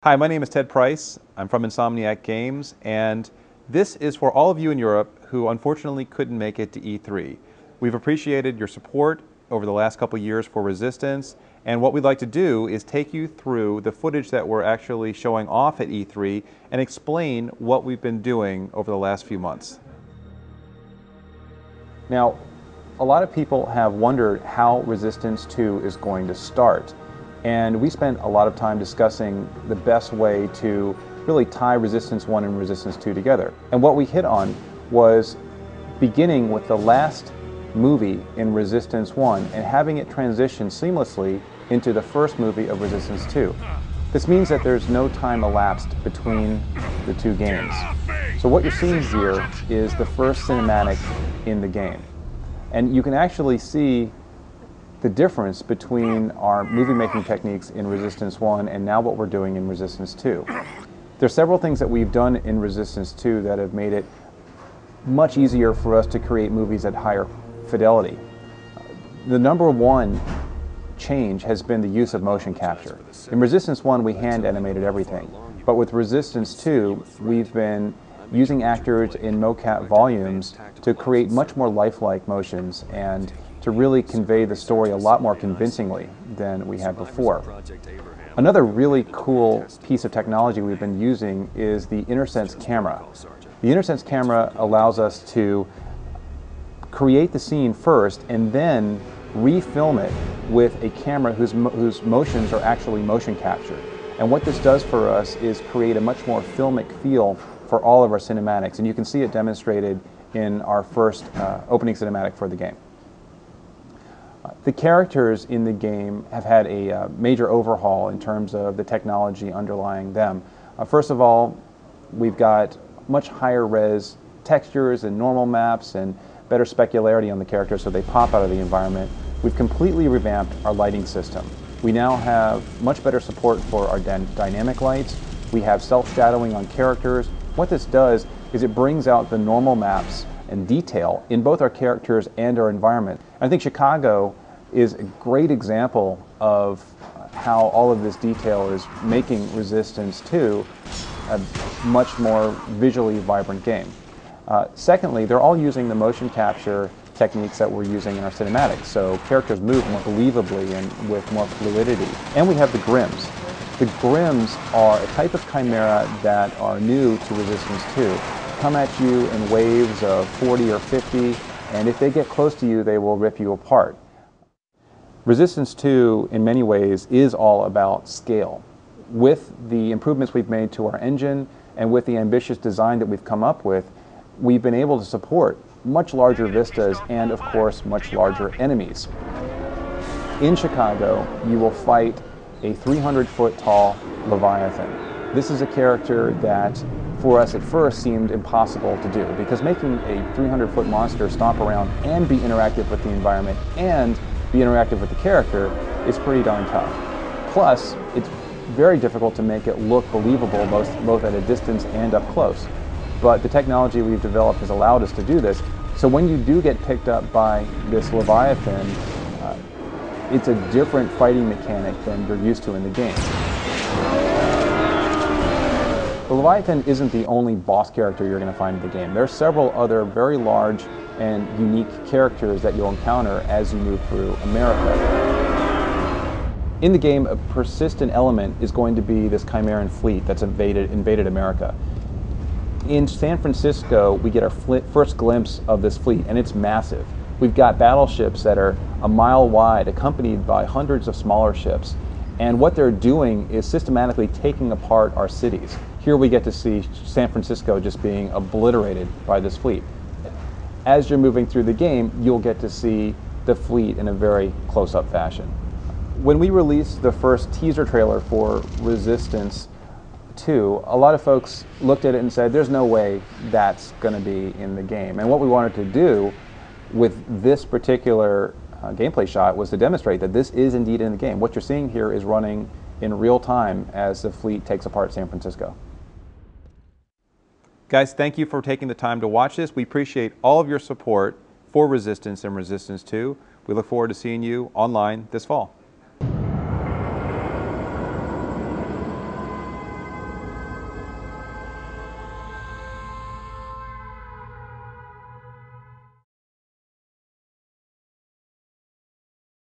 Hi, my name is Ted Price. I'm from Insomniac Games, and this is for all of you in Europe who unfortunately couldn't make it to E3. We've appreciated your support over the last couple years for Resistance, and what we'd like to do is take you through the footage that we're actually showing off at E3 and explain what we've been doing over the last few months. Now, a lot of people have wondered how Resistance 2 is going to start. And we spent a lot of time discussing the best way to really tie Resistance 1 and Resistance 2 together. And what we hit on was beginning with the last movie in Resistance 1 and having it transition seamlessly into the first movie of Resistance 2. This means that there's no time elapsed between the two games. So what you're seeing here is the first cinematic in the game. And you can actually see the difference between our movie-making techniques in Resistance 1 and now what we're doing in Resistance 2. There's several things that we've done in Resistance 2 that have made it much easier for us to create movies at higher fidelity. The number one change has been the use of motion capture. In Resistance 1, we hand animated everything, but with Resistance 2, we've been using actors in mocap volumes to create much more lifelike motions and to really convey the story a lot more convincingly than we had before. Another really cool piece of technology we've been using is the InterSense camera. The InterSense camera allows us to create the scene first and then refilm it with a camera whose motions are actually motion captured. And what this does for us is create a much more filmic feel for all of our cinematics. And you can see it demonstrated in our first opening cinematic for the game. The characters in the game have had a major overhaul in terms of the technology underlying them. First of all, we've got much higher res textures and normal maps and better specularity on the characters so they pop out of the environment. We've completely revamped our lighting system. We now have much better support for our dynamic lights. We have self-shadowing on characters. What this does is it brings out the normal maps and detail in both our characters and our environment. I think Chicago is a great example of how all of this detail is making Resistance 2 a much more visually vibrant game. Secondly, they're all using the motion capture techniques that we're using in our cinematics, so characters move more believably and with more fluidity. And we have the Grims. The Grims are a type of chimera that are new to Resistance 2. Come at you in waves of 40 or 50, and if they get close to you, they will rip you apart. Resistance 2, in many ways, is all about scale. With the improvements we've made to our engine and with the ambitious design that we've come up with, we've been able to support much larger vistas and, of course, much larger enemies. In Chicago, you will fight a 300-foot tall Leviathan. This is a character that, for us at first, seemed impossible to do, because making a 300-foot monster stomp around and be interactive with the environment and be interactive with the character is pretty darn tough. Plus, it's very difficult to make it look believable both at a distance and up close. But the technology we've developed has allowed us to do this. So when you do get picked up by this Leviathan, it's a different fighting mechanic than you're used to in the game. The Leviathan isn't the only boss character you're going to find in the game. There are several other very large and unique characters that you'll encounter as you move through America. In the game, a persistent element is going to be this Chimeran fleet that's invaded America. In San Francisco, we get our first glimpse of this fleet, and it's massive. We've got battleships that are a mile wide, accompanied by hundreds of smaller ships. And what they're doing is systematically taking apart our cities. Here we get to see San Francisco just being obliterated by this fleet. As you're moving through the game, you'll get to see the fleet in a very close-up fashion. When we released the first teaser trailer for Resistance 2, a lot of folks looked at it and said, there's no way that's going to be in the game. And what we wanted to do with this particular gameplay shot was to demonstrate that this is indeed in the game. What you're seeing here is running in real time as the fleet takes apart San Francisco. Guys, thank you for taking the time to watch this. We appreciate all of your support for Resistance and Resistance 2. We look forward to seeing you online this fall.